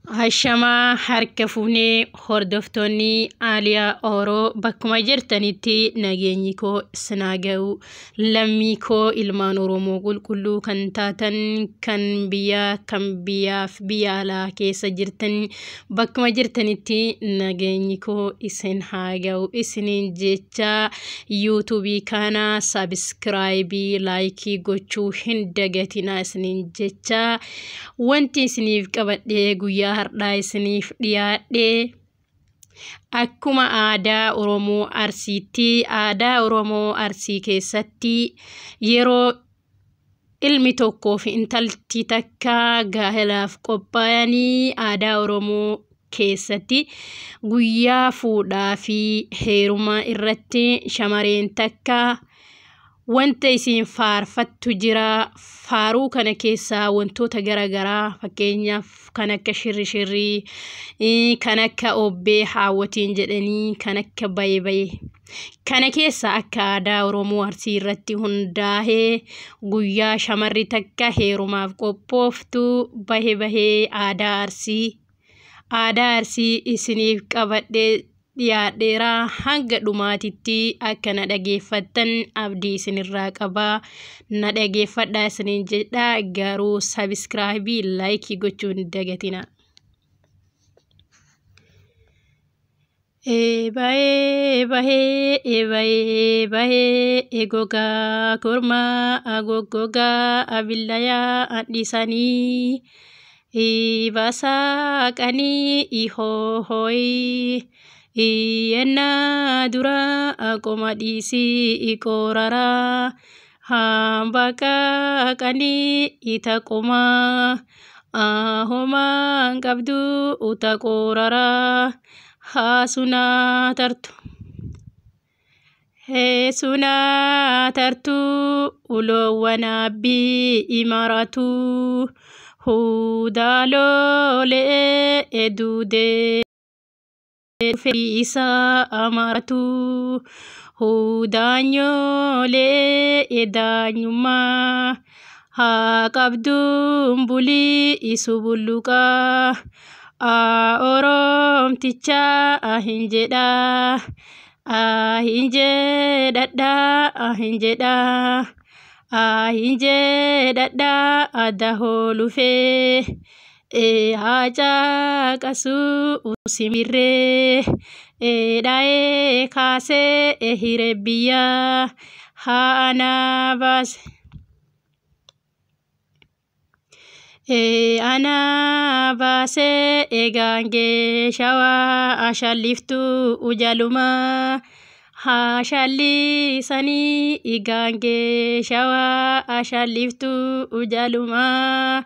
Hashama harka fuunee hordoftonni Aliyaa Oro bakkuma jirtanitti nageenyi koo sinaaga'u lammii koo ilmaan Oromoo qulqulluu kan taatan kan biyyaaf biyya alaa keessa jirtan bakkuma jirtanitti nageenyi koo isin haaga'u isiniin jecha YouTube kana subscribe like gochuu hin dagatina isiniin jecha wanti isiniif qabadhee guyyaa har'aa isiniif dhiyaadhe akkuma aadaa Oromoo Arsiitti aadaa Oromoo Arsii keessatti yeroo ilmi tokkoo fi intalti takka gaa'elaaf qophaa'anii aadaa Oromoo keessatti guyyaa fuudhaa fi heerumaa irratti shamarreen takka wanta isin faarfattu jira faaruu kana keessa wantoota garagaraa fakkeenyaaf kan akka shirri kan akka obbee haawwatiin jedhanii kan akka baye kana keessa akka aadaa Oromoo Arsii irratti hundaa'ee guyyaa shamarri takka heerumaaf qophooftu bahee aadaa Arsii isiniif qabadhee dhiyaadheera hanga dhumaatitti akka na dhageeffattan abdii isinirraa qabaa na dhageeffadhaa isiniin jedha garuu subscribe like gochuun dagatina. Bahe egoga korma agogoga abillaya andisanii basa kani ihohoi Iyena dura akomadisi ikorara hambaka kani itakoma ahoma ngabdu utakorara hasuna tartu ulo wanabi imaratu hudalo le edude Isa amaratu hudanyo le edanyuma ha kabdum buli isubuluka orom ticha ahinjeda adaholufe haja kasu usimire dae kase hirebiya anabas anabase egange shawa ashaliftu ujaluma Hashali sani igange shawa ashaliftu ujaluma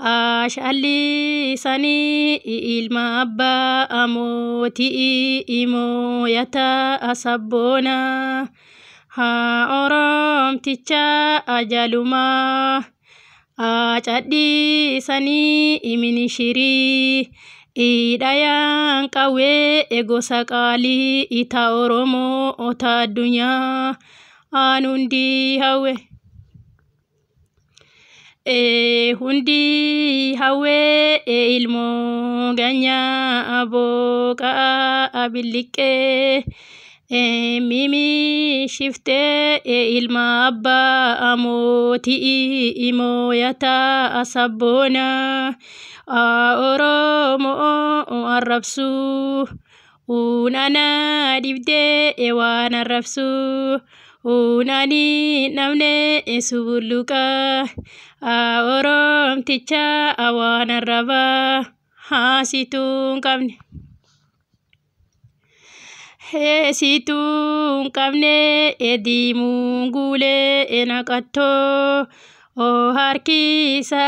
Ashali sani ilma abba amoti imo yata asabona orom ticha ajaluma achadi sani iminishiri idayang kawe ego sakali ita Oromo ota dunya anundi hawe hundi hawe ilmo ganya aboka abilike mimi shifte ilma abba amoti imo yata asabona Oromo arabsu unana dibde ewan arabsu unani namne esubuluka Orom ticha awan araba situn kamne edimungule enakato harkisa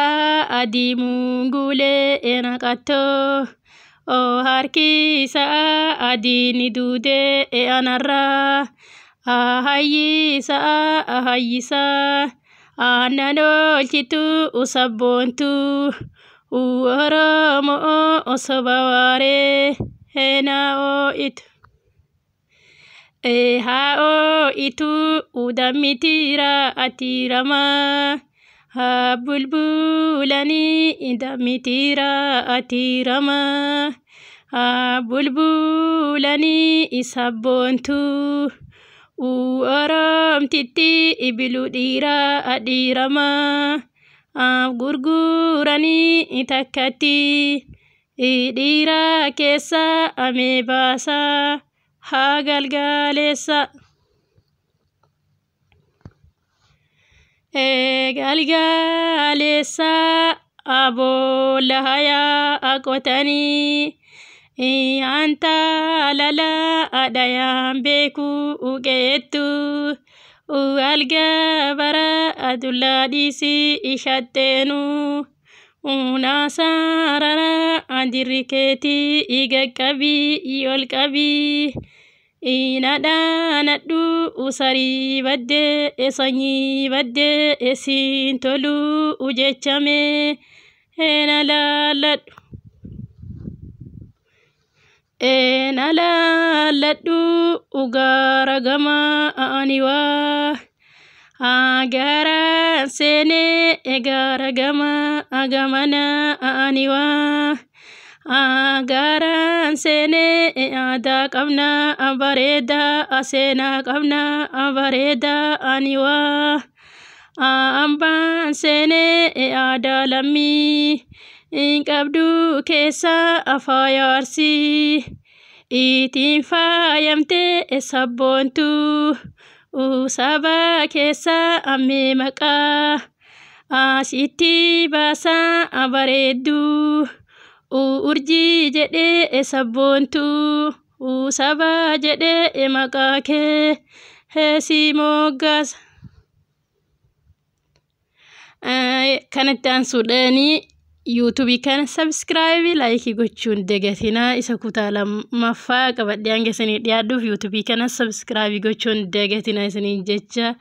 adimungule enakato harkisa adini dude anara ahayisa anano chitu usabontu Oromo osobaware henao itu hao itu udamitira atirama bulbulani damitira atirama bulbulani isabbontu aramtitti ibiludira adirama gurgurani takkatti dira keessa amebasa galgalessa galgalessa abolahaya akotani anta lala adayam beku ugetu alga bara aduladisi ishattenu unasarara andiriketi igakabi yolkabi inada nadu usari badde esanyi badde esin tolu ujechame enalalladu ugaragama aniwa agara sene egaragama agamana aniwa agara sene ada qabna abareda asena qabna abareda aniwa amban sene ada lammi qabdu keessa afayarsi itin faayamte sabbontu saba keessa amme maqa asitti basa abareeddu urji jedhe sabbontu saba jedhe maqa kee heesi moggas kanatti aansuudhaani YouTube kan subscribe like gochuun dagatina isa kutaa lammaffaa qabadhee hanga isinii dhiyaadhuuf YouTube kan subscribe gochuun dagatina isiniin jecha